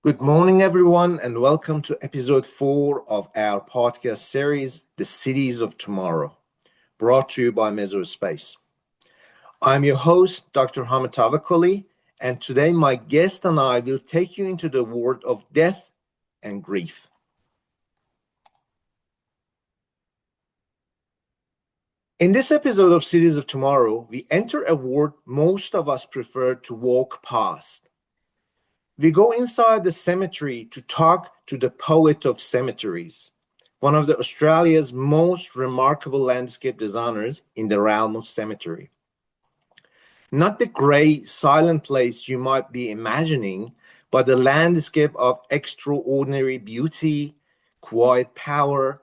Good morning, everyone, and welcome to episode 4 of our podcast series, The Cities of Tomorrow, brought to you by Mesospace. I'm your host, Dr. Tavakoli, and today my guest and I will take you into the world of death and grief. In this episode of Cities of Tomorrow, we enter a world most of us prefer to walk past. We go inside the cemetery to talk to the poet of cemeteries, one of Australia's most remarkable landscape designers in the realm of cemetery. Not the grey, silent place you might be imagining, but a landscape of extraordinary beauty, quiet power,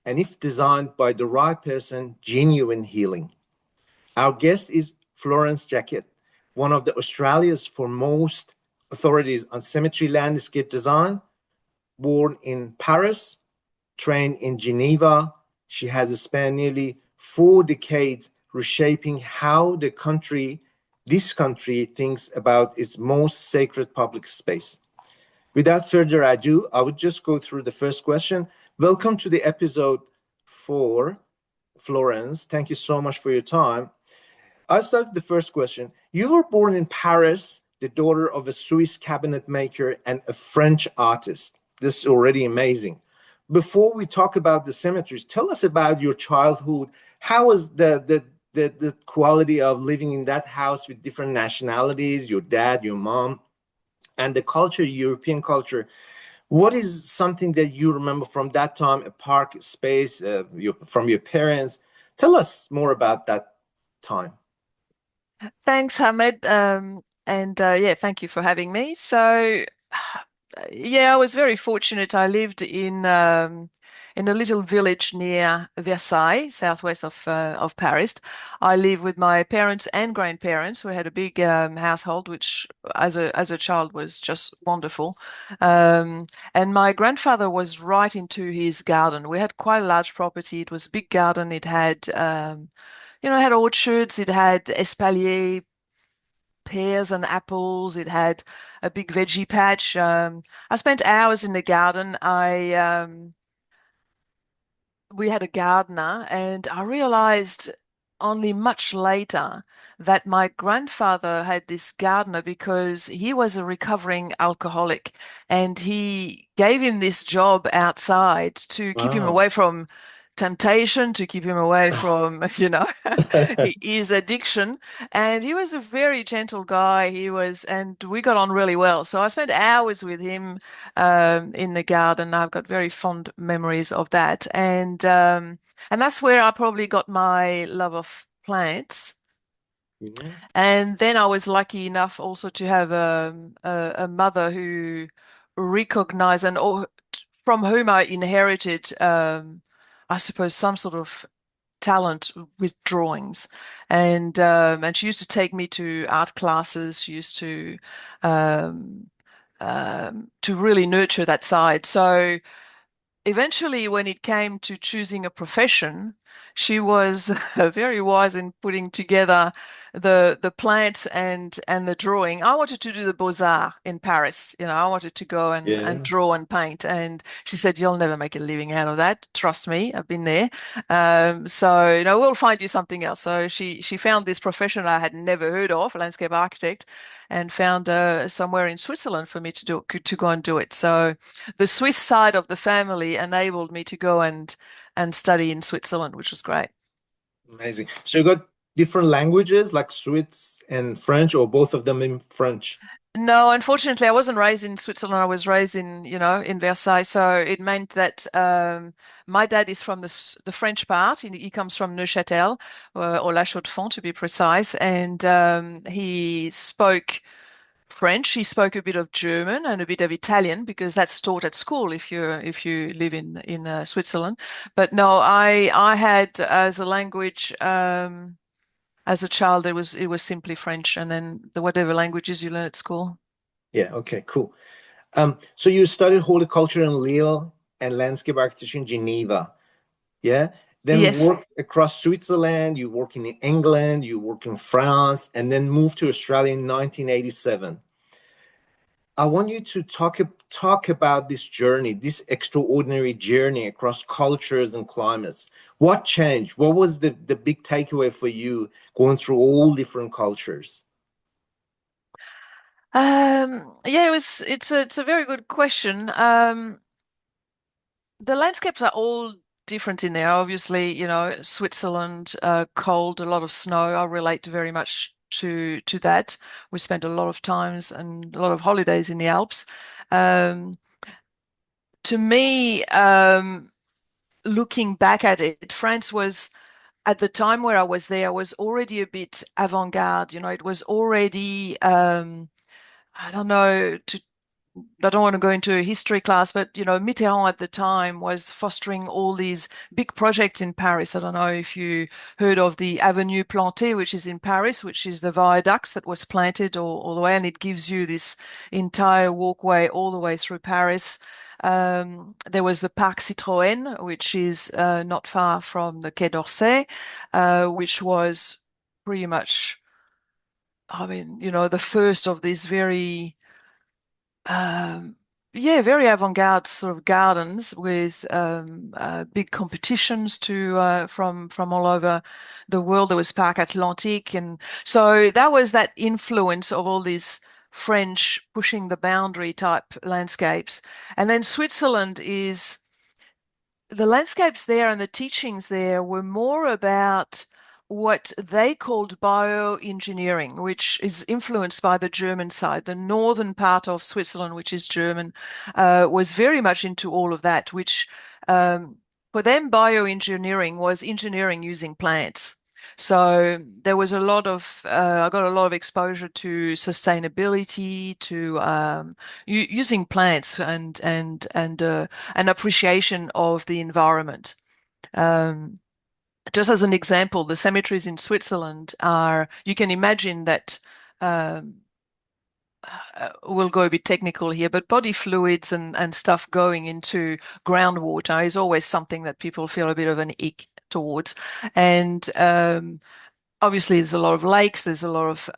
and if designed by the right person, genuine healing. Our guest is Florence Jaquet, one of Australia's foremost authorities on cemetery landscape design. Born in Paris, trained in Geneva, she has spent nearly 4 decades reshaping how this country thinks about its most sacred public space. Without further ado, I would just go through the first question. Welcome to the episode 4, Florence. Thank you so much for your time. I'll start with the first question. You were born in Paris, the daughter of a Swiss cabinet maker and a French artist. This is already amazing. Before we talk about the cemeteries, tell us about your childhood. How was the quality of living in that house with different nationalities, your dad, your mom, and the culture, European culture? What is something that you remember from that time, a park space, from your parents? Tell us more about that time. Thanks, Hamed. Thank you for having me. I was very fortunate. I lived in a little village near Versailles, southwest of Paris. I lived with my parents and grandparents. We had a big household, which as a child was just wonderful. And my grandfather was right into his garden. We had quite a large property. It was a big garden. It had it had orchards, it had espalier, pears and apples, it had a big veggie patch. I spent hours in the garden. We had a gardener, and I realized only much later that my grandfather had this gardener because he was a recovering alcoholic, and he gave him this job outside to keep him Wow. away from temptation, to keep him away from, his addiction. And he was a very gentle guy. And we got on really well. So I spent hours with him in the garden. I've got very fond memories of that. And that's where I probably got my love of plants. Yeah. And then I was lucky enough also to have a mother who recognized from whom I inherited, I suppose, some sort of talent with drawings. And she used to take me to art classes. She used um, to really nurture that side. So eventually, when it came to choosing a profession, she was very wise in putting together the plants and the drawing. I wanted to do the Beaux-Arts in Paris. I wanted to go and Yeah. draw and paint. And she said, "You'll never make a living out of that. Trust me, I've been there. We'll find you something else." So she found this profession I had never heard of, landscape architect, and found somewhere in Switzerland for me to go and do it. So the Swiss side of the family enabled me to go and study in Switzerland, which was great. Amazing. So you got different languages like Swiss and French, or both of them in French? No, unfortunately, I wasn't raised in Switzerland. I was raised in Versailles. So it meant that my dad is from the French part. He comes from Neuchâtel, or La Chaux-de-Fonds to be precise, and he spoke French. He spoke a bit of German and a bit of Italian because that's taught at school if you live in Switzerland. But no, I had as a language as a child it was simply French, and then whatever languages you learn at school. Yeah, okay, cool. So you studied horticulture in Lille and landscape architecture in Geneva, yeah? Then Yes. worked across Switzerland, you work in England, you work in France, and then moved to Australia in 1987. I want you to talk about this journey, this extraordinary journey across cultures and climates. What changed? What was the big takeaway for you going through all different cultures? Yeah, it's a very good question. The landscapes are all different in there. Obviously, Switzerland, cold, a lot of snow. I relate very much to that. We spent a lot of times and a lot of holidays in the Alps. Um, to me, looking back at it, France was at the time where I was there was already a bit avant-garde. It was already I don't know to I don't want to go into a history class, but Mitterrand at the time was fostering all these big projects in Paris. I don't know if you heard of the Avenue Plantée, which is in Paris, which is the viaducts that was planted all the way, and it gives you this entire walkway all the way through Paris. There was the Parc Citroën, which is not far from the Quai d'Orsay, which was pretty much, I mean, the first of these um, yeah, very avant-garde sort of gardens with big competitions to from all over the world. There was Parc Atlantique, and so that was that influence of all these French pushing the boundary type landscapes. And then Switzerland is the landscapes there and the teachings there were more about what they called bioengineering, which is influenced by the German side. The northern part of Switzerland, which is German, was very much into all of that, which for them, bioengineering was engineering using plants. So there was a lot of, I got a lot of exposure to sustainability, to using plants and an appreciation of the environment. Um, just as an example, the cemeteries in Switzerland are, you can imagine that, um, we'll go a bit technical here, but body fluids and stuff going into groundwater is always something that people feel a bit of an ick towards. And obviously, there's a lot of lakes, there's a lot of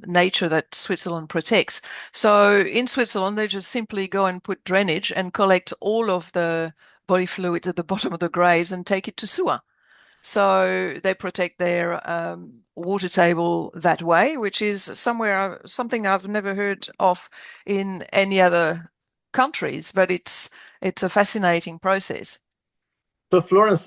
nature that Switzerland protects. So in Switzerland, they just simply go and put drainage and collect all of the body fluids at the bottom of the graves and take it to sewer. So they protect their water table that way, which is something I've never heard of in any other countries, but it's a fascinating process. So Florence,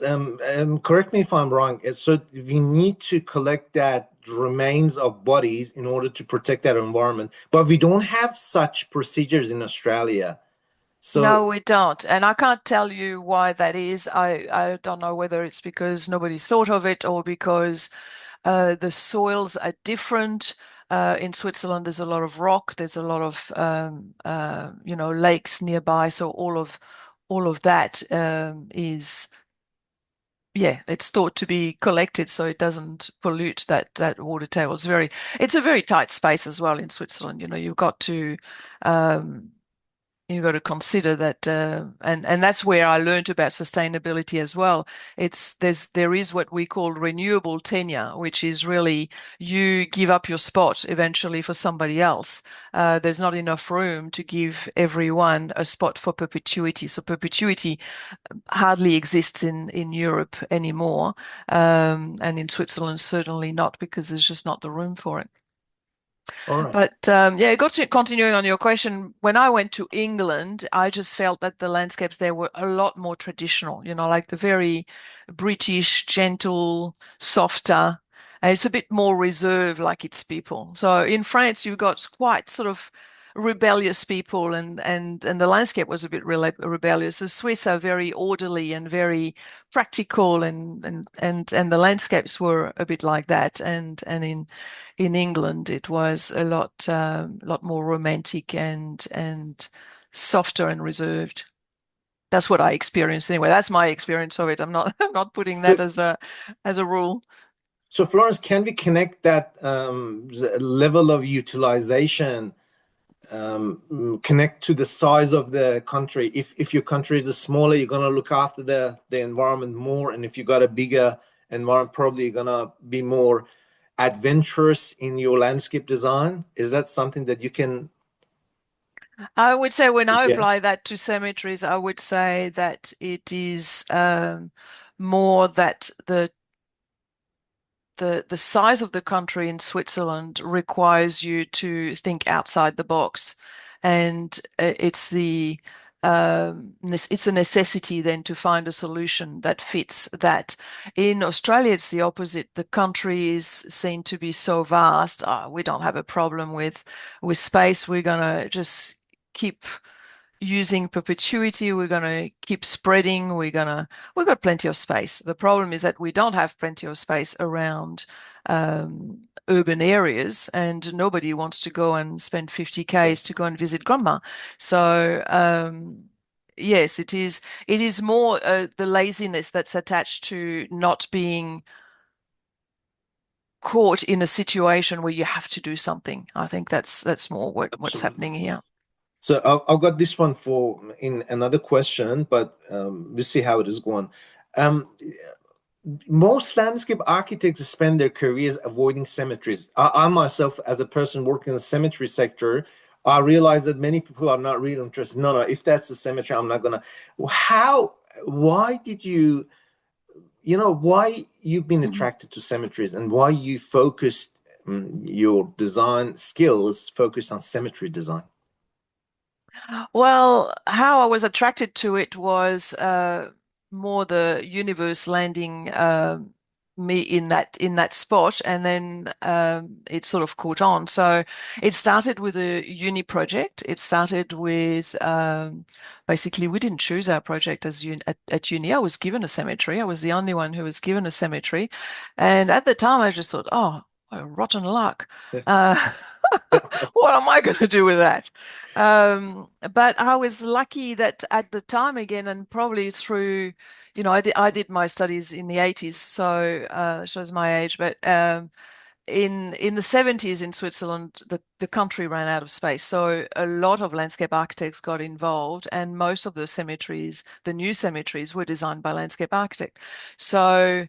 correct me if I'm wrong. So we need to collect that remains of bodies in order to protect that environment, but we don't have such procedures in Australia. No, So, we don't. And I can't tell you why that is. I don't know whether it's because nobody thought of it or because the soils are different. In Switzerland, there's a lot of rock, there's a lot of lakes nearby. So all of that is yeah, it's thought to be collected so it doesn't pollute that water table. It's a very tight space as well in Switzerland. Um, you've got to consider that, and that's where I learned about sustainability as well. There is what we call renewable tenure, which is really you give up your spot eventually for somebody else. There's not enough room to give everyone a spot for perpetuity. So perpetuity hardly exists in Europe anymore, and in Switzerland certainly not because there's just not the room for it. all right. But yeah, continuing on your question, when I went to England, I just felt that the landscapes there were a lot more traditional, like the very British, gentle, softer. And it's a bit more reserved, like its people. So in France, you've got quite sort of rebellious people, and the landscape was a bit rebellious. The Swiss are very orderly and very practical, and the landscapes were a bit like that. And in England, it was a lot more romantic and softer and reserved. That's what I experienced anyway. That's my experience of it. I'm not I'm not putting So, that as a rule. so Florence, can we connect that level of utilization connect to the size of the country? If your country is smaller, you're gonna look after the environment more, and if you got a bigger environment, probably you're gonna be more adventurous in your landscape design. Is that something that you can? I would say when I Yes. apply that to cemeteries, I would say that it is more that the size of the country in Switzerland requires you to think outside the box, and it's a necessity then to find a solution that fits that. In Australia, it's the opposite. The country is seen to be so vast. We don't have a problem with space. We're gonna just keep using perpetuity. We're going to keep spreading. We've got plenty of space. The problem is that we don't have plenty of space around urban areas, and nobody wants to go and spend 50 Ks to go and visit grandma. So, yes, it is more the laziness that's attached to not being caught in a situation where you have to do something. I think that's more what's Absolutely. happening here. So I've got this one for in another question, but we'll see how it is going. Um, Most landscape architects spend their careers avoiding cemeteries. I myself, as a person working in the cemetery sector, I realize that many people are not really interested. No, no, if that's the cemetery, I'm not gonna. How? Why did you? Why you've been Mhm. attracted to cemeteries and why you focused your design skills focused on cemetery design? Well, how I was attracted to it was more the universe landing me in that spot, and then it sort of caught on. So it started with a uni project. It started with basically we didn't choose our project at uni. I was given a cemetery. I was the only one who was given a cemetery, and at the time I just thought, oh, what a rotten luck. Uh, what am I going to do with that? But I was lucky that at the time again, and probably through, I did my studies in the 80s, so shows my age. But in the 70s in Switzerland, the country ran out of space, so a lot of landscape architects got involved, and most of the cemeteries, the new cemeteries, were designed by landscape architect. So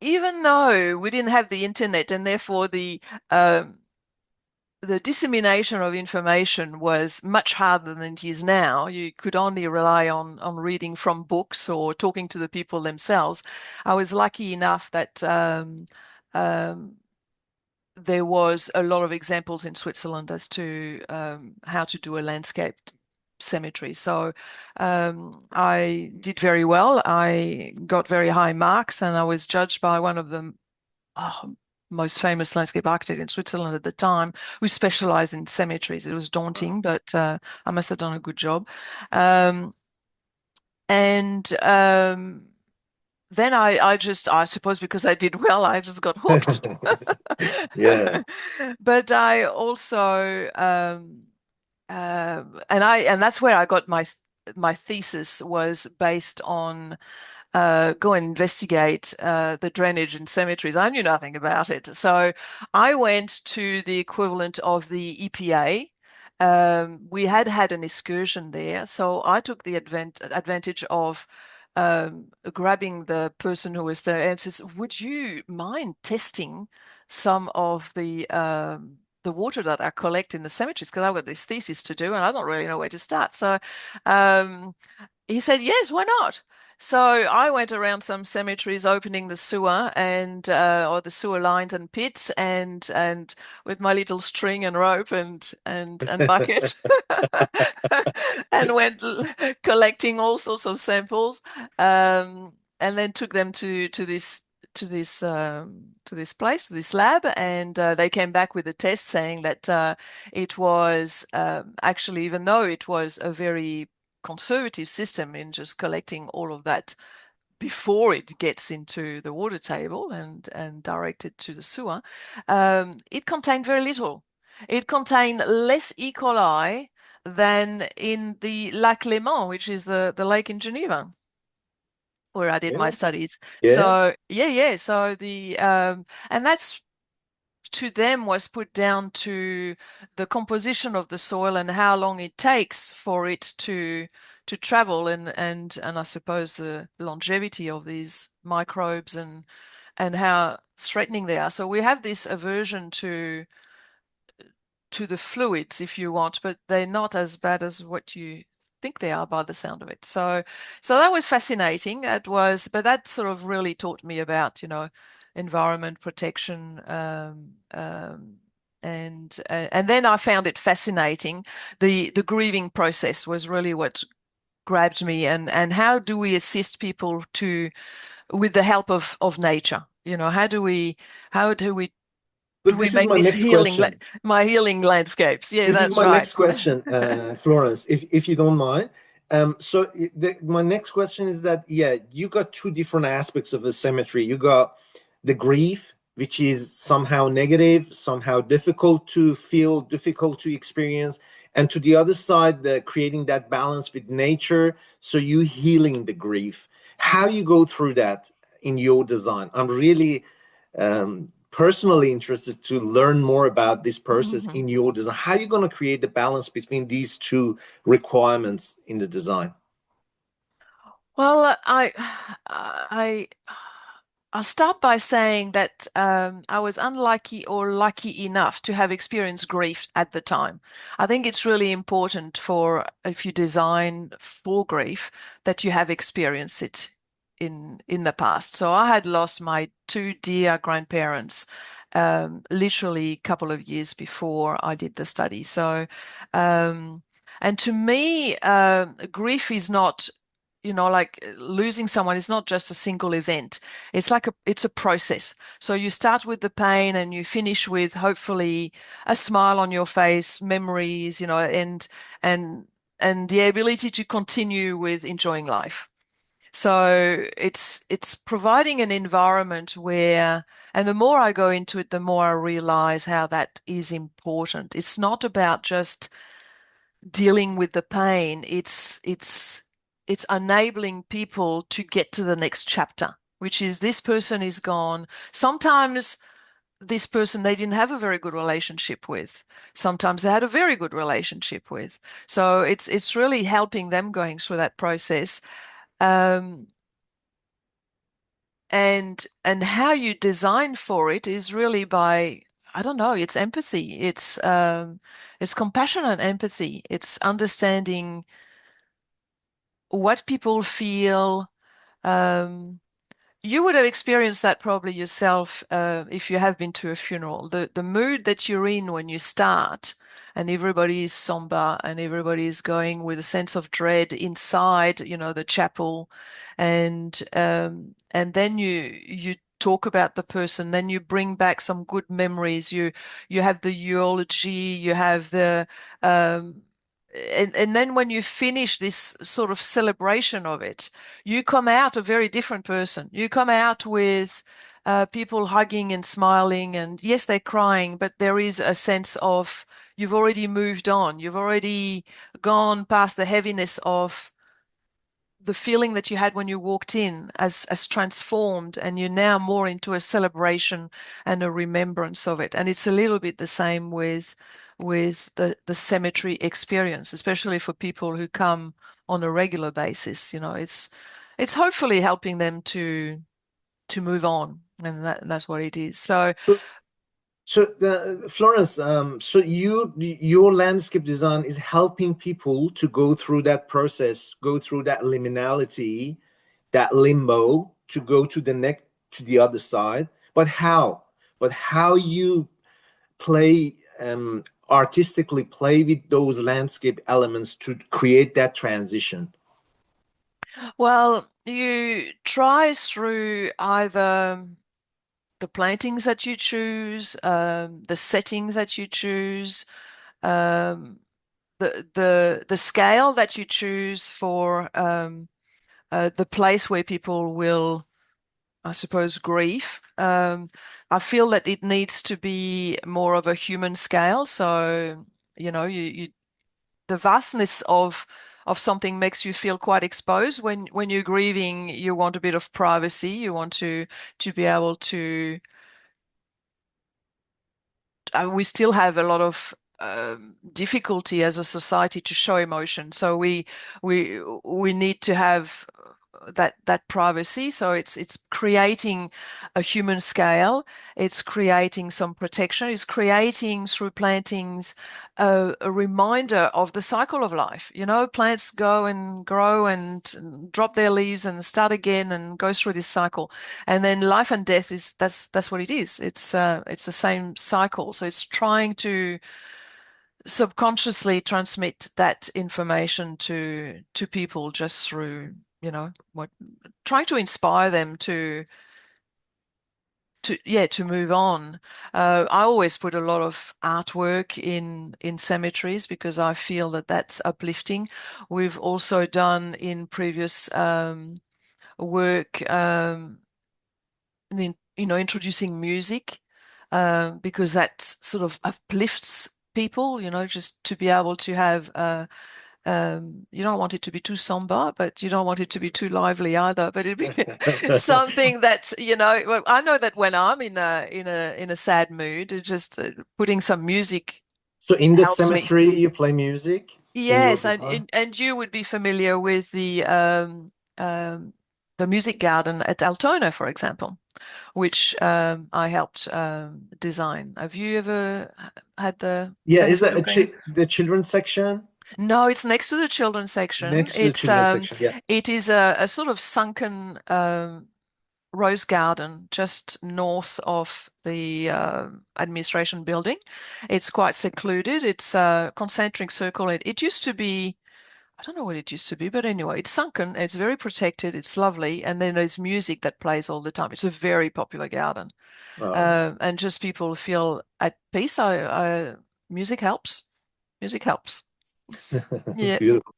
even though we didn't have the internet, and therefore the dissemination of information was much harder than it is now. You could only rely on reading from books or talking to the people themselves. I was lucky enough that um, there was a lot of examples in Switzerland as to how to do a landscape cemetery. So I did very well. I got very high marks, and I was judged by one of the oh, most famous landscape architect in Switzerland at the time, who specialized in cemeteries. It was daunting, but I must have done a good job. Um, and then I suppose because I did well, I just got hooked. Yeah. But I also, and that's where I got my thesis was based on go and investigate the drainage in cemeteries. I knew nothing about it. So I went to the equivalent of the EPA. We had an excursion there. So I took the advantage of grabbing the person who was there and says, would you mind testing some of the water that I collect in the cemeteries? Because I've got this thesis to do and I don't really know where to start. So um, he said, yes, why not? So I went around some cemeteries opening the sewer and or the sewer lines and pits and with my little string and rope and bucket and went collecting all sorts of samples and then took them to this place, to this lab, and they came back with a test saying that it was actually, even though it was a very conservative system in just collecting all of that before it gets into the water table and directed to the sewer, it contained very little. It contained less E. coli than in the Lac Léman, which is the lake in Geneva, where I did my Yeah. studies. Yeah. So yeah. So and that's to them was put down to the composition of the soil and how long it takes for it to travel and I suppose the longevity of these microbes and how threatening they are. So we have this aversion to the fluids if you want, but they're not as bad as what you think they are by the sound of it. So that was fascinating. But that sort of really taught me about, environment protection, and then I found it fascinating. The grieving process was really what grabbed me, and how do we assist people to with the help of nature? How do we But do we this is make my this next question. my healing landscapes? Yeah, This is that's my right. next question, Florence, if you don't mind. My next question is that, yeah, you got two different aspects of the cemetery. You got the grief, which is somehow negative, somehow difficult to feel, difficult to experience, and to the other side, the creating that balance with nature. So you healing the grief. How you go through that in your design? I'm really personally interested to learn more about this process Mhm. in your design. How are you going to create the balance between these two requirements in the design? Well, I, I'll start by saying that I was unlucky or lucky enough to have experienced grief at the time. I think it's really important for if you design for grief that you have experienced it in the past. So I had lost my two dear grandparents literally a couple of years before I did the study. Um, and to me, grief is not, like losing someone is not just a single event. It's a process. So you start with the pain and you finish with hopefully a smile on your face, memories, and and the ability to continue with enjoying life. So it's providing an environment where, and the more I go into it, the more I realize how that is important. It's not about just dealing with the pain. It's enabling people to get to the next chapter, which is this person is gone. Sometimes this person they didn't have a very good relationship with. Sometimes they had a very good relationship with. So it's really helping them going through that process. Um, and how you design for it is really by, I don't know, it's empathy. It's compassion and empathy. It's understanding what people feel. Um, you would have experienced that probably yourself if you have been to a funeral. The mood that you're in when you start, and everybody is somber, and everybody is going with a sense of dread inside, the chapel, and then you talk about the person, then you bring back some good memories. You have the eulogy, you have the and then when you finish this sort of celebration of it, you come out a very different person. You come out with people hugging and smiling, and yes, they're crying, but there is a sense of you've already moved on. You've already gone past the heaviness of the feeling that you had when you walked in as transformed, and you're now more into a celebration and a remembrance of it. And it's a little bit the same with the cemetery experience, especially for people who come on a regular basis. It's hopefully helping them to move on, and that's what it is. So Florence, so your landscape design is helping people to go through that process, go through that liminality, that limbo, to go to the other side. But how? But how you play artistically play with those landscape elements to create that transition. well, you try through either the plantings that you choose, the settings that you choose, um, the scale that you choose for the place where people will, I suppose, grieve. I feel that it needs to be more of a human scale. So, the vastness of something makes you feel quite exposed. When you're grieving, you want a bit of privacy. You want to be able to. We still have a lot of difficulty as a society to show emotion. So we need to have that privacy. So it's creating a human scale. It's creating some protection. It's creating through plantings a reminder of the cycle of life. You know, plants go and grow and drop their leaves and start again and go through this cycle. And then life and death is that's what it is. It's the same cycle. So it's trying to subconsciously transmit that information to people just through, you know, what trying to inspire them to move on. I always put a lot of artwork in cemeteries because I feel that that's uplifting. We've also done in previous work, introducing music, because that sort of uplifts people, you know, just to be able to have you don't want it to be too somber, but you don't want it to be too lively either. But it'd be something that, you know, well, I know that when I'm in a sad mood, just putting some music So in the helps me. cemetery, you play music in your Yes, design? and you would be familiar with the music garden at Altona, for example, which I helped design. Have you ever had the Yeah, is benefit that of going? the children's section? No, it's next to the children's section. Next to the children's section, yeah. It is a sort of sunken rose garden just north of the administration building. It's quite secluded. It's a concentric circle. It used to be, I don't know what it used to be, but anyway, it's sunken. It's very protected. It's lovely. And then there's music that plays all the time. It's a very popular garden. Um, And just people feel at peace. Music helps. Music helps. Yes. Beautiful.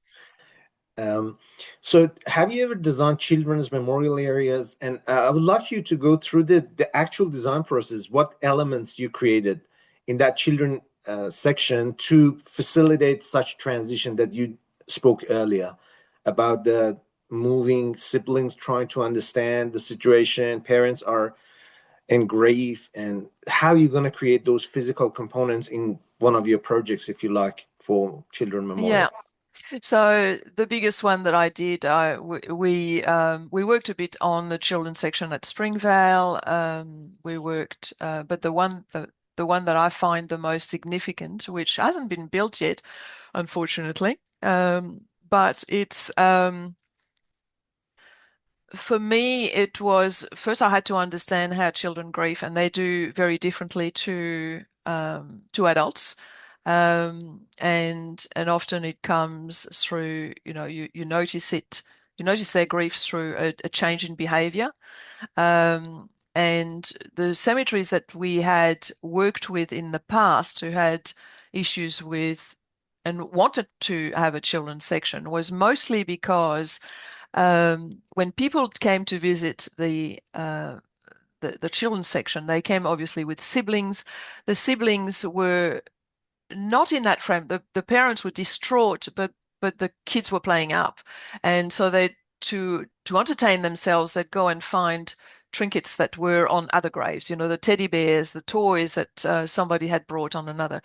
Um, so have you ever designed children's memorial areas? And I would like you to go through the actual design process, what elements you created in that children section to facilitate such transition that you spoke earlier about the moving siblings trying to understand the situation, parents are in grief, and how you're going to create those physical components in one of your projects, if you like, for children memorial. Yeah. So the biggest one that I did, we worked a bit on the children's section at Springvale. We worked, but the one that I find the most significant, which hasn't been built yet, unfortunately, but it's for me, it was first I had to understand how children grieve, and they do very differently to adults. And often it comes through, you know, you notice it, you notice their grief through a change in behavior. And the cemeteries that we had worked with in the past who had issues with and wanted to have a children's section was mostly because when people came to visit the children's section, they came obviously with siblings. The siblings were not in that frame. The parents were distraught, but the kids were playing up, and so they to entertain themselves, they'd go and find trinkets that were on other graves. You know, the teddy bears, the toys that somebody had brought on another.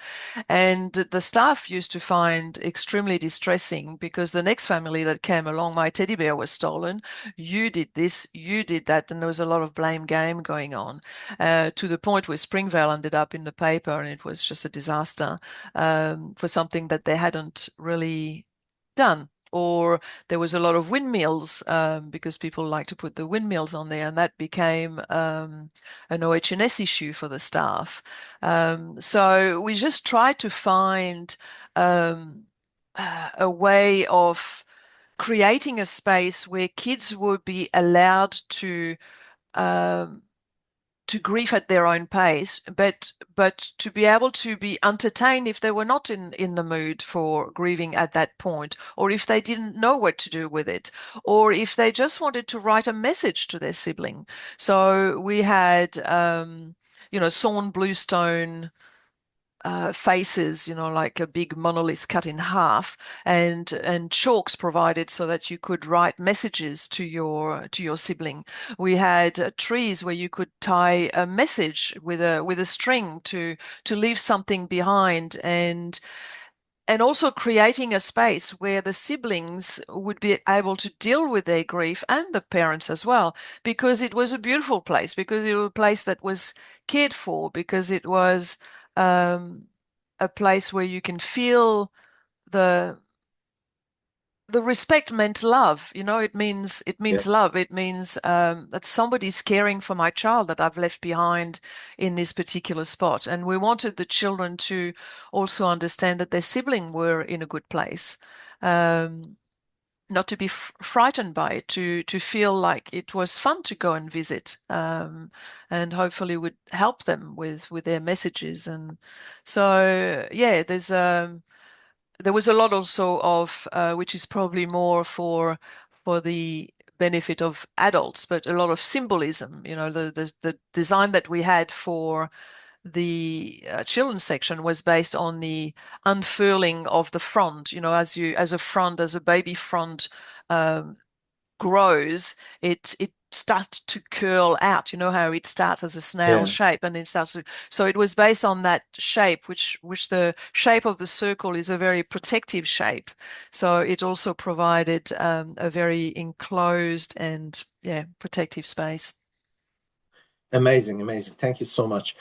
And the staff used to find extremely distressing because the next family that came along, my teddy bear was stolen. You did this, you did that. And there was a lot of blame game going on to the point where Springvale ended up in the paper and it was just a disaster for something that they hadn't really done. Or there was a lot of windmills because people like to put the windmills on there, and that became an OH&S issue for the staff. So we just tried to find um, a way of creating a space where kids would be allowed um, to grieve at their own pace, but to be able to be entertained if they were not in the mood for grieving at that point, or if they didn't know what to do with it, or if they just wanted to write a message to their sibling. So we had sawn bluestone faces, like a big monolith cut in half, and chalks provided so that you could write messages to your sibling. We had trees where you could tie a message with a string to leave something behind, and and also creating a space where the siblings would be able to deal with their grief and the parents as well, because it was a beautiful place, because it was a place that was cared for, because it was um, a place where you can feel the respect meant love. It means Yes. love. It means that somebody's caring for my child that I've left behind in this particular spot. And we wanted the children to also understand that their sibling were in a good place. Um, Not to be frightened by it, to feel like it was fun to go and visit, and hopefully would help them with their messages. And so, yeah, there was a lot also of which is probably more for the benefit of adults, but a lot of symbolism. The design that we had for the children's section was based on the unfurling of the frond. As a baby frond um, grows, it starts to curl out. You know how it starts as a snail Yeah. shape and it starts to, so it was based on that shape, which the shape of the circle is a very protective shape. So it also provided a very enclosed and, yeah, protective space. Amazing, amazing. Thank you so much.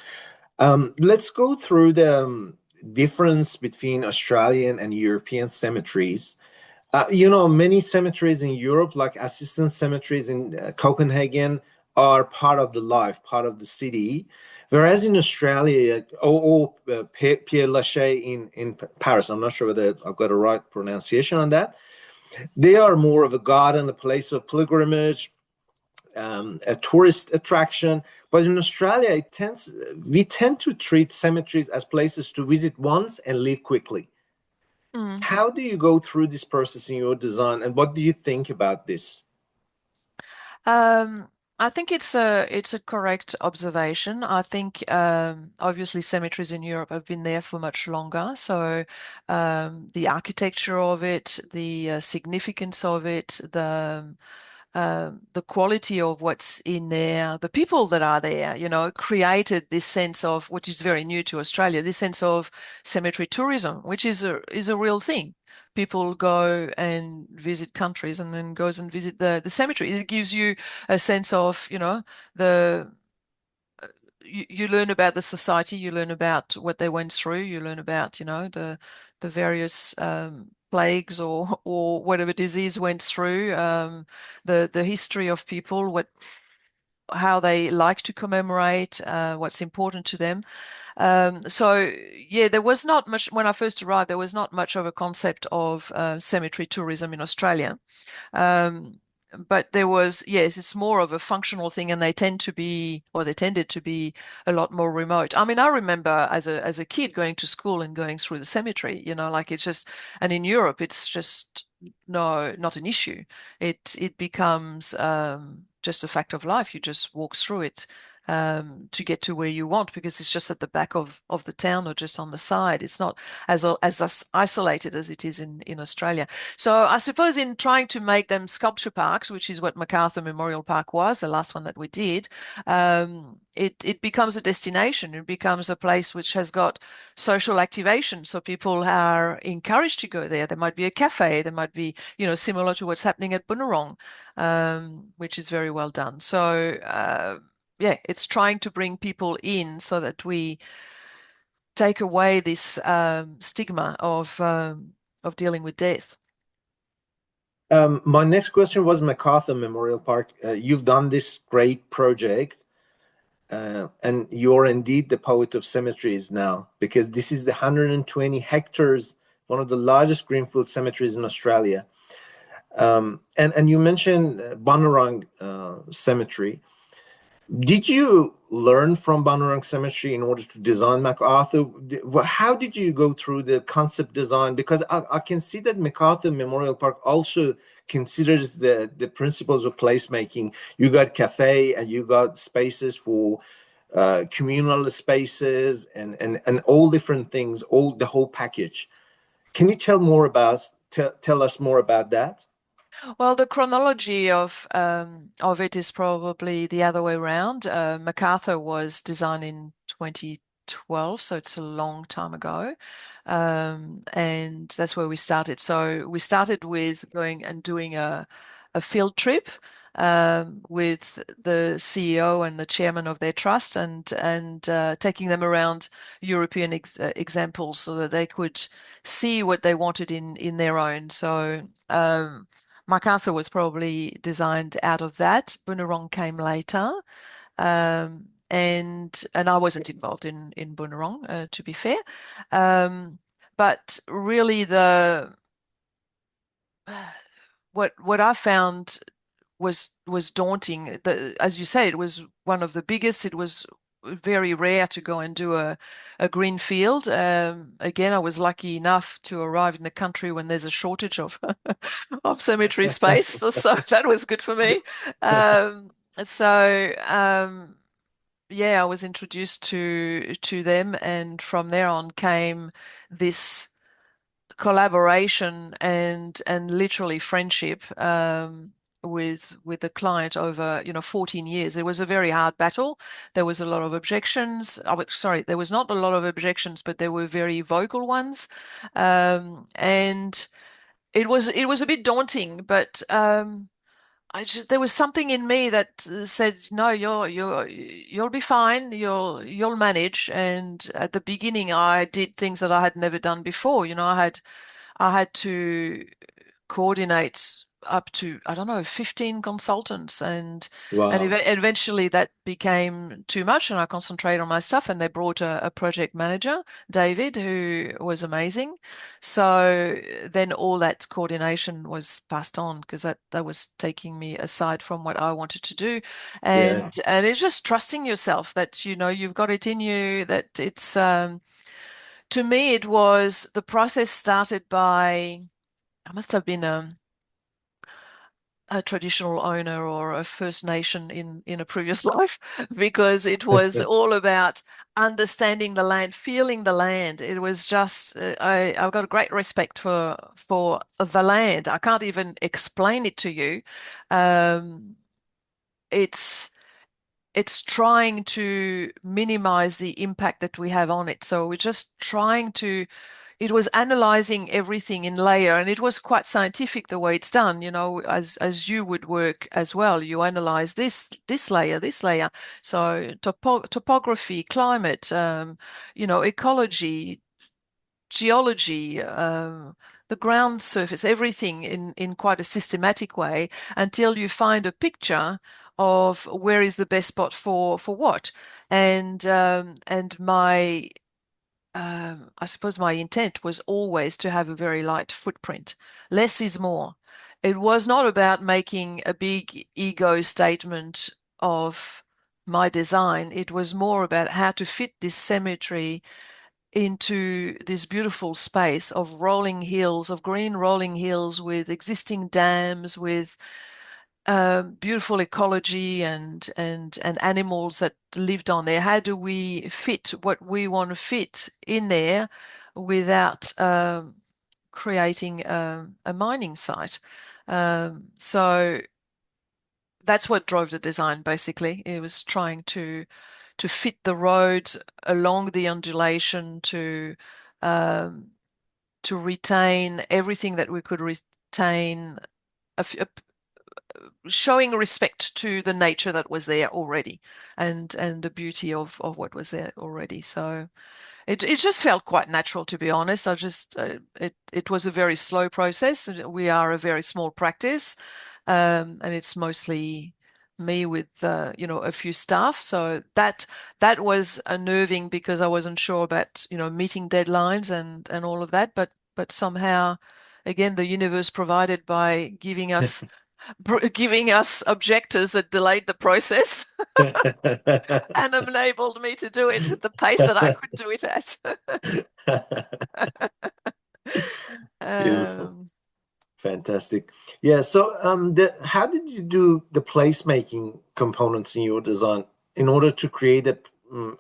Let's go through the difference between Australian and European cemeteries. Many cemeteries in Europe, like assistance cemeteries in Copenhagen, are part of the life, part of the city. Whereas in Australia, Père Lachaise in Paris, I'm not sure whether I've got a right pronunciation on that. They are more of a garden, a place of pilgrimage, a tourist attraction. But in Australia, we tend to treat cemeteries as places to visit once and leave quickly. Mm. How do you go through this process in your design, and what do you think about this? Um, I think it's a correct observation. I think obviously cemeteries in Europe have been there for much longer, so the architecture of it, the significance of it, the quality of what's in there, the people that are there, created this sense of, which is very new to Australia, this sense of cemetery tourism, which is a real thing. People go and visit countries and then goes and visit the cemeteries. It gives you a sense of, the you learn about the society, you learn about what they went through, you learn about, the various plagues or whatever disease went through, the history of people, how they like to commemorate, what's important to them. So yeah, there was not much when I first arrived. There was not much of a concept of cemetery tourism in Australia. Um, but there was, yes, it's more of a functional thing, and they tended to be a lot more remote. I mean, I remember as a kid going to school and going through the cemetery, like it's just, and in Europe, it's just no, not an issue. It becomes just a fact of life. You just walk through it to get to where you want, because it's just at the back of the town or just on the side. It's not as isolated as it is in Australia. So I suppose in trying to make them sculpture parks, which is what MacArthur Memorial Park was, the last one that we did, it becomes a destination. It becomes a place which has got social activation. So people are encouraged to go there. There might be a cafe. There might be, similar to what's happening at Bunurong, which is very well done. So yeah, it's trying to bring people in so that we take away this stigma of dealing with death. My next question was MacArthur Memorial Park. You've done this great project, and you're indeed the poet of cemeteries now, because this is the 120 hectares, one of the largest greenfield cemeteries in Australia. And you mentioned Bunurong Cemetery. Did you learn from Banurang Cemetery in order to design MacArthur? How did you go through the concept design? Because I can see that MacArthur Memorial Park also considers the principles of placemaking. You got cafe and you got spaces for communal spaces and all different things, the whole package. Can you tell us more about that? Well, the chronology of it is probably the other way around. MacArthur was designed in 2010, 2012, so it's a long time ago. And that's where we started. So we started with going and doing a field trip with the CEO and the chairman of their trust, and taking them around European examples so that they could see what they wanted in their own. So my castle was probably designed out of that. Bunurong came later. And I wasn't involved in Bunurong, to be fair. But really, the what I found was daunting. As you say, it was one of the biggest. It was very rare to go and do a green field. Again, I was lucky enough to arrive in the country when there's a shortage of of cemetery space, so that was good for me. So yeah, I was introduced to them, and from there on came this collaboration and literally friendship with the client over 14 years. It was a very hard battle. There was a lot of objections. Sorry, there was not a lot of objections, but there were very vocal ones, and it was a bit daunting, but there was something in me that said, no, you'll be fine. You'll manage. And at the beginning, I did things that I had never done before. I had to coordinate up to, I don't know, 15 consultants, and Wow. eventually that became too much, and I concentrated on my stuff, and they brought a project manager, David, who was amazing. So then all that coordination was passed on, because that was taking me aside from what I wanted to do. Yeah. And it's just trusting yourself that you've got it in you, that it's to me, it was the process started by, I must have been a traditional owner or a First Nation in a previous life, because it was all about understanding the land, feeling the land. It was just I've got a great respect for the land. I can't even explain it to you. Um, it's it's trying to minimize the impact that we have on it. So we're just trying to, it was analyzing everything in layer, and it was quite scientific the way it's done, as you would work as well. You analyze this layer, this layer. So topography, climate, ecology, geology, the ground surface, everything in quite a systematic way, until you find a picture of where is the best spot for what. And my I suppose my intent was always to have a very light footprint. Less is more. It was not about making a big ego statement of my design. It was more about how to fit this cemetery into this beautiful space of rolling hills, of green rolling hills with existing dams, with beautiful ecology and animals that lived on there. How do we fit what we want to fit in there without creating a mining site? So that's what drove the design, basically. It was trying to fit the roads along the undulation, um, to retain everything that we could retain, showing respect to the nature that was there already, and the beauty of what was there already. So it just felt quite natural, to be honest. It was a very slow process. We are a very small practice, and it's mostly me with a few staff. So that was unnerving, because I wasn't sure about meeting deadlines and all of that. But somehow, again, the universe provided by giving us objectors that delayed the process and enabled me to do it at the pace that I could do it at. Beautiful. Um, Fantastic. Yeah. So, how did you do the placemaking components in your design in order to create it,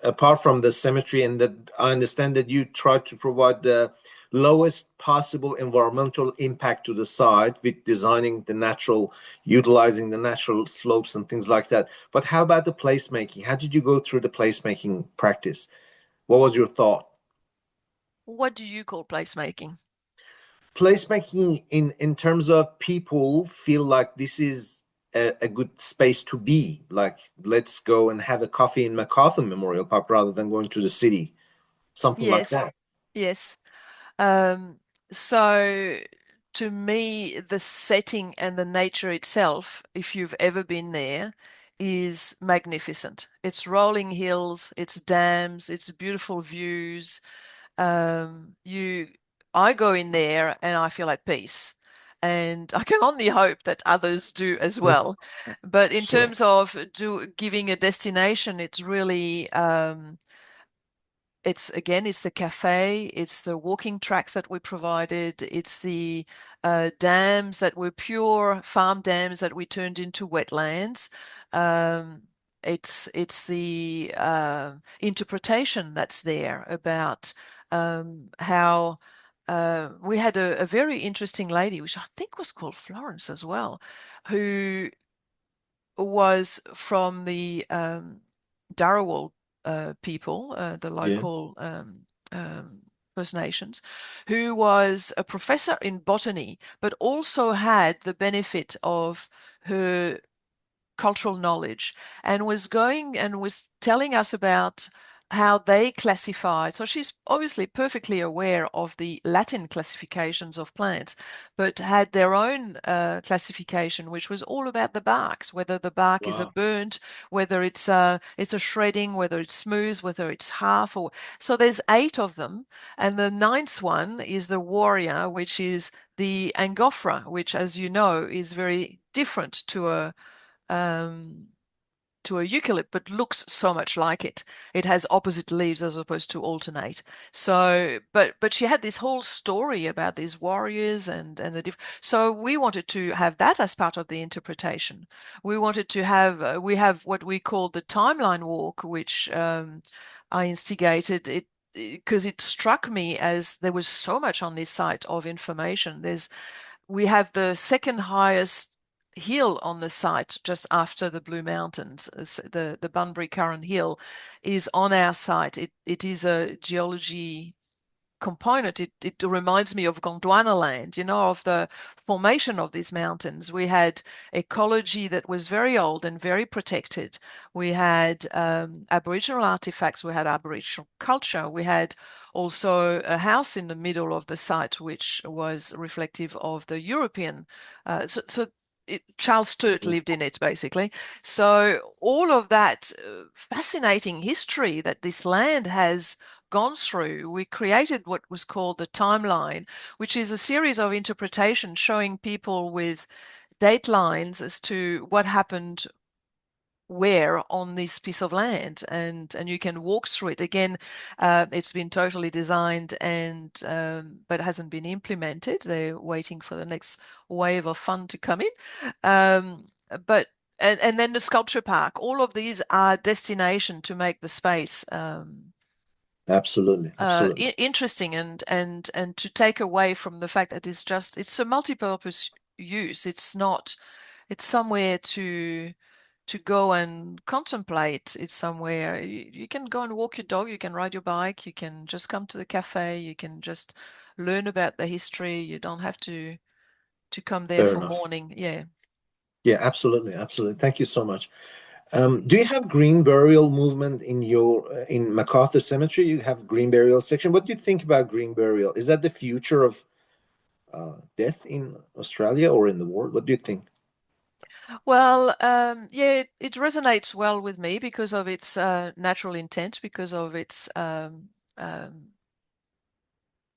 apart from the symmetry? And that I understand that you try to provide the lowest possible environmental impact to the site with designing the natural, utilizing the natural slopes and things like that. But how about the placemaking? How did you go through the placemaking practice? What was your thought? What do you call placemaking? Placemaking in terms of people feel like this is a good space to be. Like, let's go and have a coffee in MacArthur Memorial Park rather than going to the city. Something like Yes, that. yes. Um, so to me, the setting and the nature itself, if you've ever been there, is magnificent. It's rolling hills, it's dams, it's beautiful views. You, I go in there and I feel at peace. And I can only hope that others do as well. But in Sure. terms of giving a destination, it's really it's again, it's the cafe, it's the walking tracks that we provided, it's the dams that were pure farm dams that we turned into wetlands. Um, it's the interpretation that's there about how we had a very interesting lady, which I think was called Florence as well, who was from the Darawal people, the Yeah. local um, First Nations, who was a professor in botany, but also had the benefit of her cultural knowledge and was going and was telling us about how they classify. So she's obviously perfectly aware of the Latin classifications of plants, but had their own classification, which was all about the barks, whether the bark is a Wow. burnt, whether it's a shredding, whether it's smooth, whether it's half. Or so there's 8 of them, and the ninth one is the warrior, which is the Angophora, which, as you know, is very different um, to a eucalypt, but looks so much like it. It has opposite leaves as opposed to alternate. So, but she had this whole story about these warriors and so we wanted to have that as part of the interpretation. We wanted to have we have what we call the timeline walk, which I instigated it because it struck me as there was so much on this site of information. We have the second highest hill on the site just after the Blue Mountains. The Bunbury Curran Hill is on our site. It is a geology component. It reminds me of Gondwana land, of the formation of these mountains. We had ecology that was very old and very protected. We had Aboriginal artifacts. We had Aboriginal culture. We had also a house in the middle of the site, which was reflective of the European. Charles Sturt lived in it, basically. So all of that fascinating history that this land has gone through, we created what was called the timeline, which is a series of interpretations showing people with date lines as to what happened where on this piece of land, and you can walk through it again. It's been totally designed and but hasn't been implemented. They're waiting for the next wave of fun to come in. But and then the sculpture park, all of these are destination to make the space Absolutely. Absolutely. interesting and to take away from the fact that it's a multi-purpose use. It's somewhere to go and contemplate. It's somewhere you can go and walk your dog, you can ride your bike, you can just come to the cafe, you can just learn about the history. You don't have to come there Fair for enough. morning. Yeah. Yeah, absolutely. Absolutely. Thank you so much. Do you have green burial movement in your in MacArthur Cemetery? You have green burial section. What do you think about green burial? Is that the future of death in Australia or in the world? What do you think? Well, yeah, it resonates well with me because of its natural intent, because of its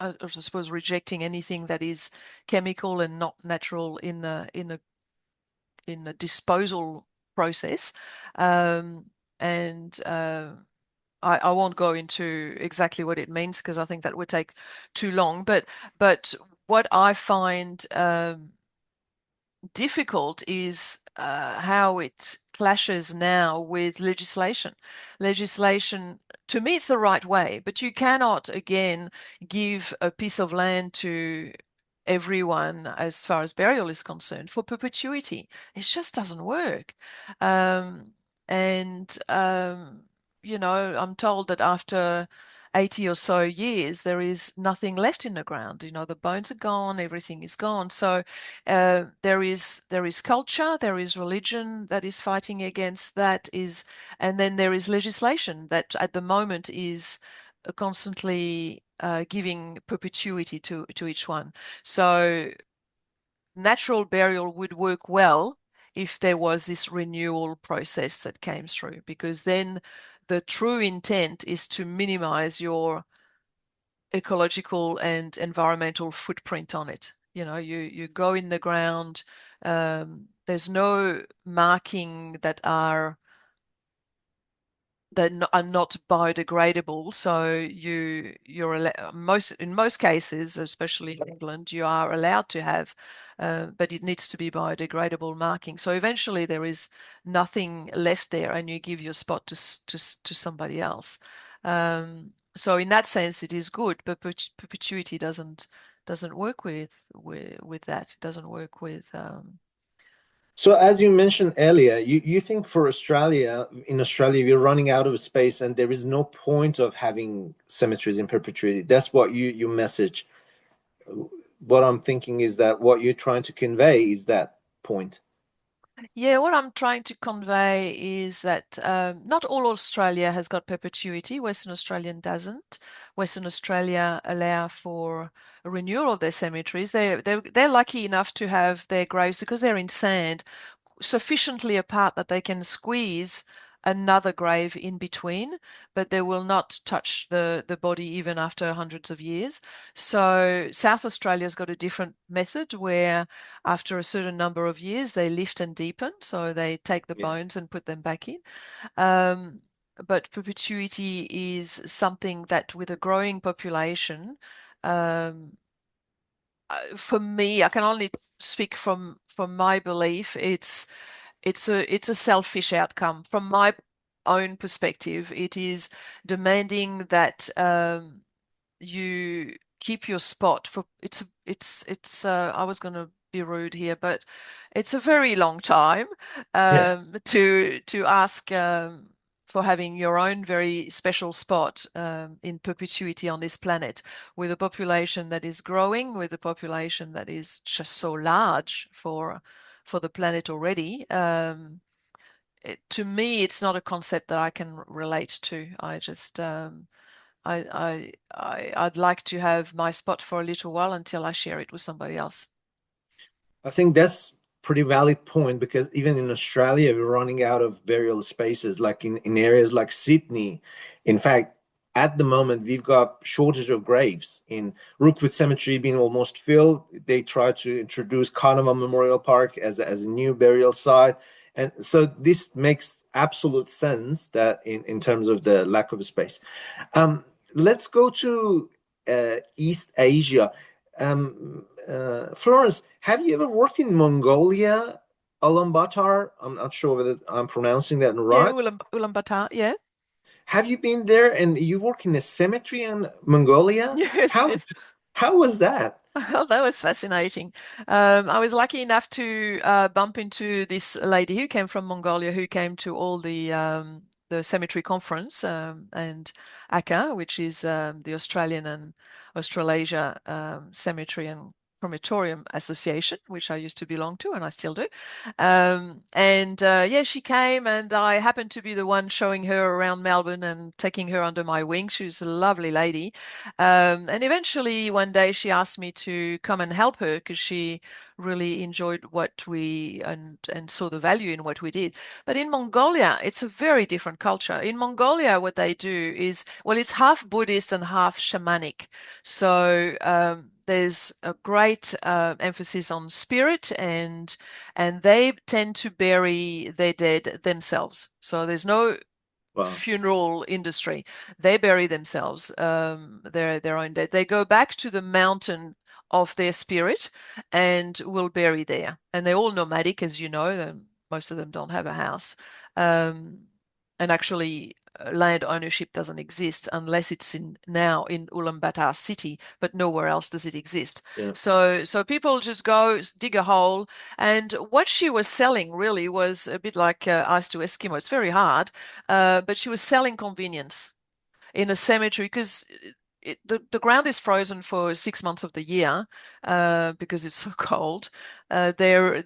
I suppose rejecting anything that is chemical and not natural in a disposal process. Um, and I won't go into exactly what it means because I think that would take too long. But what I find difficult is how it clashes now with legislation. Legislation, to me, it's the right way, but you cannot, again, give a piece of land to everyone as far as burial is concerned for perpetuity. It just doesn't work. Um, and, I'm told that after 80 or so years, there is nothing left in the ground. You know, the bones are gone, everything is gone. So there is culture, there is religion that is fighting against that is, and then there is legislation that at the moment is constantly giving perpetuity to each one. So natural burial would work well if there was this renewal process that came through, because then the true intent is to minimize your ecological and environmental footprint on it. You know, you go in the ground, there's no marking that are not biodegradable. So you're in most cases, especially in England, you are allowed to have, but it needs to be biodegradable marking. So eventually there is nothing left there, and you give your spot to somebody else. So in that sense, it is good, but perpetuity doesn't work with that. It doesn't work with So as you mentioned earlier, you think for Australia, in Australia, we're running out of space and there is no point of having cemeteries in perpetuity. That's what you message. What I'm thinking is that what you're trying to convey is that point. Yeah, what I'm trying to convey is that not all Australia has got perpetuity. Western Australian doesn't. Western Australia allow for a renewal of their cemeteries. They're lucky enough to have their graves, because they're in sand, sufficiently apart that they can squeeze another grave in between, but they will not touch the body even after hundreds of years. So South Australia's got a different method where after a certain number of years they lift and deepen. So they take the Yeah. bones and put them back in. Um, but perpetuity is something that with a growing population, um, for me, I can only speak from my belief. It's a selfish outcome. From my own perspective, it is demanding that you keep your spot for I was going to be rude here, but it's a very long time Yeah. to ask for having your own very special spot in perpetuity on this planet, with a population that is growing, with a population that is just so large for the planet already. To me, it's not a concept that I can relate to. I just I'd like to have my spot for a little while until I share it with somebody else. I think that's pretty valid point because even in Australia, we're running out of burial spaces, like in areas like Sydney. In fact, at the moment, we've got shortage of graves. In Rookwood Cemetery being almost filled, they try to introduce Carnival Memorial Park as a new burial site. And so this makes absolute sense that in terms of the lack of space. Let's go to East Asia. Florence, have you ever worked in Mongolia, Ulaanbaatar? I'm not sure whether I'm pronouncing that Yeah, right. Ulaanbaatar. Yeah. Have you been there and you work in a cemetery in Mongolia? Yes, How yes. how was that? Well, that was fascinating. I was lucky enough to bump into this lady who came from Mongolia, who came to all the cemetery conference, and ACA, which is the Australian and Australasia Cemetery and Crematorium Association, which I used to belong to, and I still do. And yeah, she came, and I happened to be the one showing her around Melbourne and taking her under my wing. She was a lovely lady. And eventually, one day, she asked me to come and help her because she really enjoyed what we and saw the value in what we did. But in Mongolia, it's a very different culture. In Mongolia, what they do is, well, it's half Buddhist and half shamanic. So there's a great emphasis on spirit, and they tend to bury their dead themselves. So there's no Wow. funeral industry. They bury themselves, their own dead. They go back to the mountain of their spirit and will bury there. And they're all nomadic, as you know. Most of them don't have a house. Um, and actually, land ownership doesn't exist unless it's now in Ulaanbaatar city, but nowhere else does it exist. Yeah. So people just go dig a hole, and what she was selling really was a bit like ice to Eskimo. It's very hard, but she was selling convenience. in a cemetery because the ground is frozen for 6 months of the year because it's so cold. There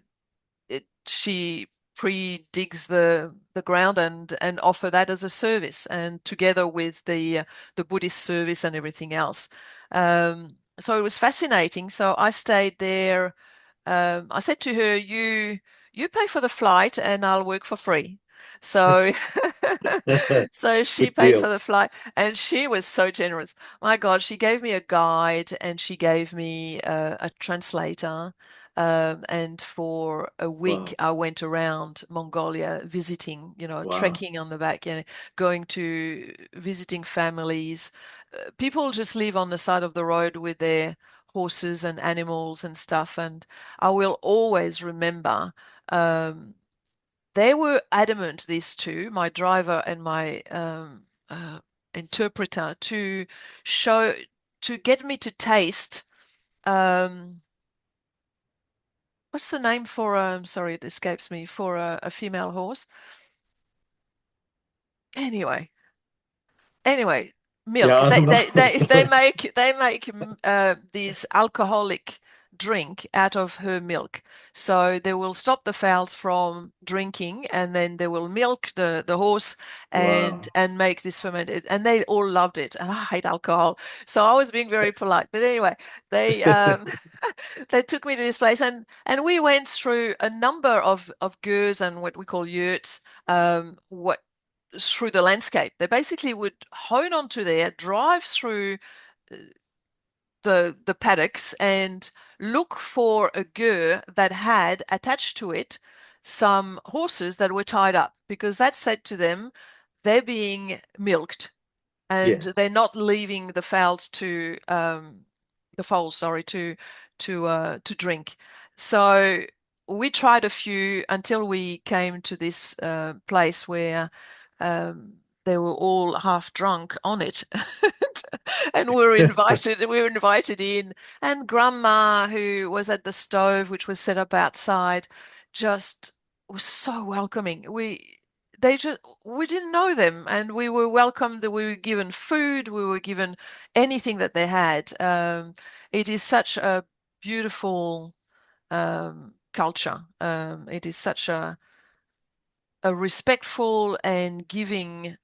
she pre-digs the ground and offer that as a service, and together with the Buddhist service and everything else. So it was fascinating. So I stayed there. I said to her, you pay for the flight and I'll work for free. So so she Good paid for deal. the flight and she was so generous. My God, she gave me a guide and she gave me a translator. And for a week, Wow. I went around Mongolia visiting, Wow. trekking on the back, going to visiting families. People just live on the side of the road with their horses and animals and stuff. And I will always remember they were adamant, these two, my driver and my interpreter, show, to get me to taste. Um, what's the name for, sorry, it escapes me, for a female horse? Anyway, anyway, milk. Yeah, They I'm they they they sorry. make these alcoholic drink out of her milk. So they will stop the fowls from drinking, and then they will milk the horse and Wow. make this fermented. And they all loved it. And I hate alcohol, so I was being very polite. But anyway, they they took me to this place, and we went through a number of gurs and what we call yurts. What through the landscape. They basically would hone onto there, drive through uh, the paddocks and look for a gur that had attached to it some horses that were tied up because that said to them they're being milked and Yeah. they're not leaving the foals, sorry, to drink. So we tried a few until we came to this place where um, they were all half drunk on it, and we were invited in, and Grandma, who was at the stove, which was set up outside, just was so welcoming. We didn't know them and we were welcomed. We were given food, we were given anything that they had. It is such a beautiful culture. It is such a respectful and giving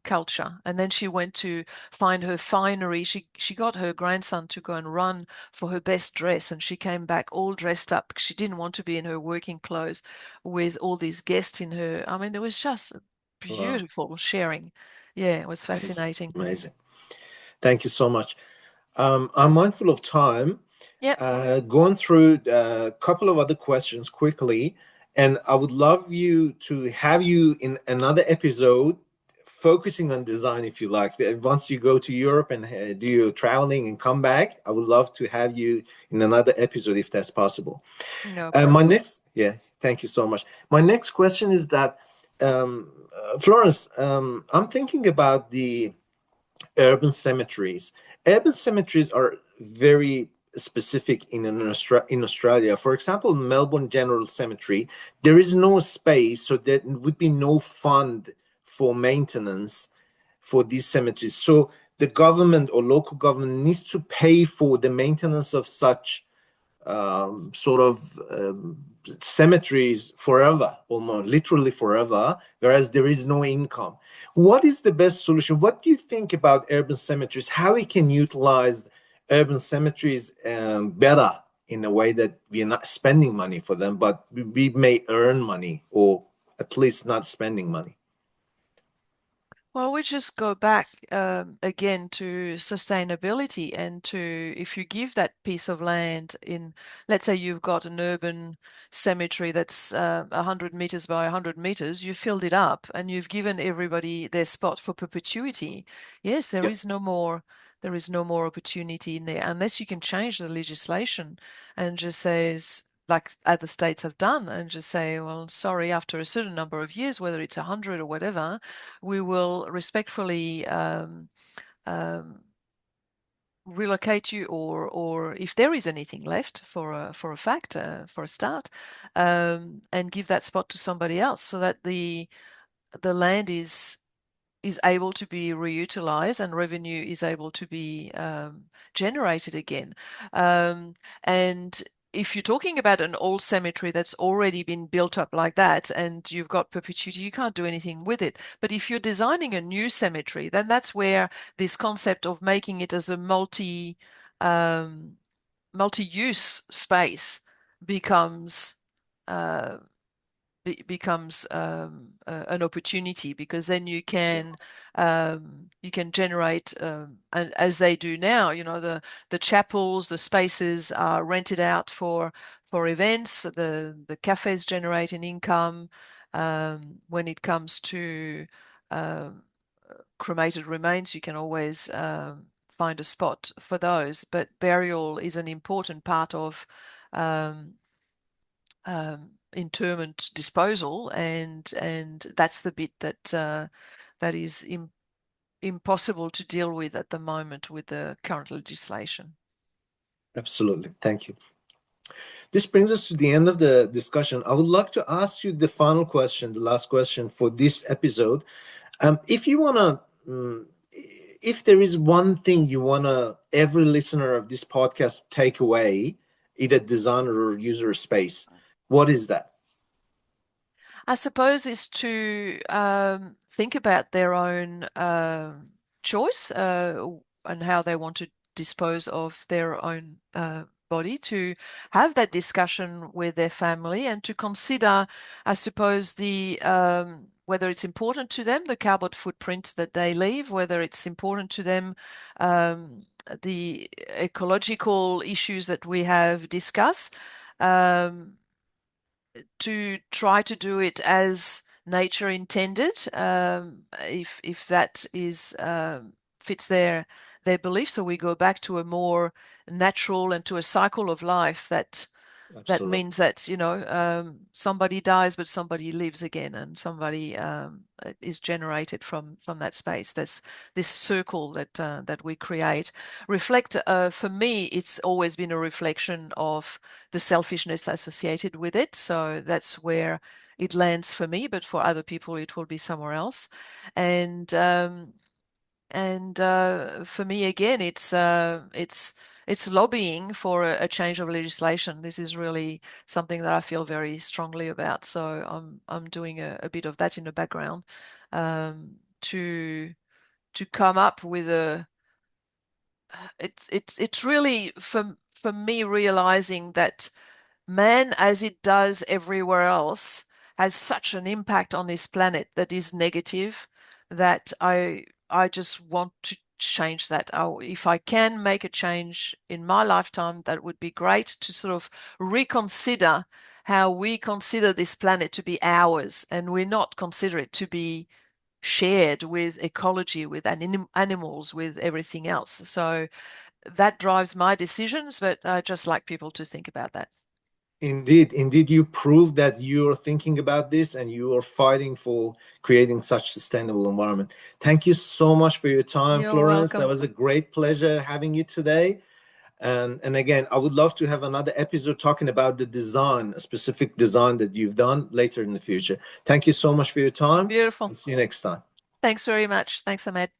culture. And then she went to find her finery. She got her grandson to go and run for her best dress, and she came back all dressed up because she didn't want to be in her working clothes with all these guests in her. I mean, it was just Wow. beautiful sharing. Yeah, it was Amazing. fascinating. Amazing. Thank you so much. I'm mindful of time. Yep, Going through a couple of other questions quickly, and I would love you to have you in another episode focusing on design, if you like. Once you go to Europe and do your traveling and come back, I would love to have you in another episode if that's possible. no My problem. next, yeah, thank you so much. My next question is that, Florence, I'm thinking about the urban cemeteries. Urban cemeteries are very specific in Australia. For example, Melbourne General Cemetery, there is no space, so there would be no fund for maintenance for these cemeteries. So the government or local government needs to pay for the maintenance of such sort of cemeteries forever, almost literally forever, whereas there is no income. What is the best solution? What do you think about urban cemeteries? How we can utilize urban cemeteries better in a way that we are not spending money for them, but we may earn money or at least not spending money? Well, we just go back again to sustainability and to if you give that piece of land in, let's say you've got an urban cemetery that's 100 meters by 100 meters, you filled it up and you've given everybody their spot for perpetuity. Yes, Yeah, there is no more opportunity in there unless you can change the legislation and just says, like other states have done, and just say, well, sorry, after a certain number of years, whether it's 100 or whatever, we will respectfully um, relocate you, or if there is anything left for a fact, for a start, and give that spot to somebody else, so that the land is able to be reutilized and revenue is able to be generated again. And if you're talking about an old cemetery that's already been built up like that and you've got perpetuity, you can't do anything with it. But if you're designing a new cemetery, then that's where this concept of making it as a multi-use space becomes uh, an opportunity, because then you can generate, and as they do now, the chapels, the spaces are rented out for events. The cafes generate an income. When it comes to um, cremated remains, you can always find a spot for those. But burial is an important part of um, interment disposal, and that's the bit that is impossible to deal with at the moment with the current legislation. Absolutely. Thank you. This brings us to the end of the discussion. I would like to ask you the final question, the last question for this episode. If you want to, if there is one thing you want to every listener of this podcast take away, either designer or user space, what is that? I suppose is to think about their own choice and how they want to dispose of their own body, to have that discussion with their family and to consider, I suppose, the whether it's important to them, the carbon footprint that they leave, whether it's important to them, the ecological issues that we have discussed. To try to do it as nature intended, if that is fits their belief. So we go back to a more natural and to a cycle of life that Absolutely. means that somebody dies but somebody lives again, and somebody is generated from that space. There's this circle that we create. Reflect, for me, it's always been a reflection of the selfishness associated with it. So that's where it lands for me, but for other people it will be somewhere else. And for me, again, it's lobbying for a change of legislation. This is really something that I feel very strongly about. So I'm doing a bit of that in the background, to come up with a. It's really for me realizing that man, as it does everywhere else, has such an impact on this planet that is negative, that I just want to change that. If I can make a change in my lifetime, that would be great, to sort of reconsider how we consider this planet to be ours, and we're not consider it to be shared with ecology, with animals, with everything else. So that drives my decisions, but I just like people to think about that. Indeed, indeed, you prove that you're thinking about this and you are fighting for creating such sustainable environment. Thank you so much for your time, You're Florence. That welcome. was a great pleasure having you today. And again, I would love to have another episode talking about the design, a specific design that you've done later in the future. Thank you so much for your time. Beautiful. I'll see you next time. Thanks very much. Thanks, Ahmed.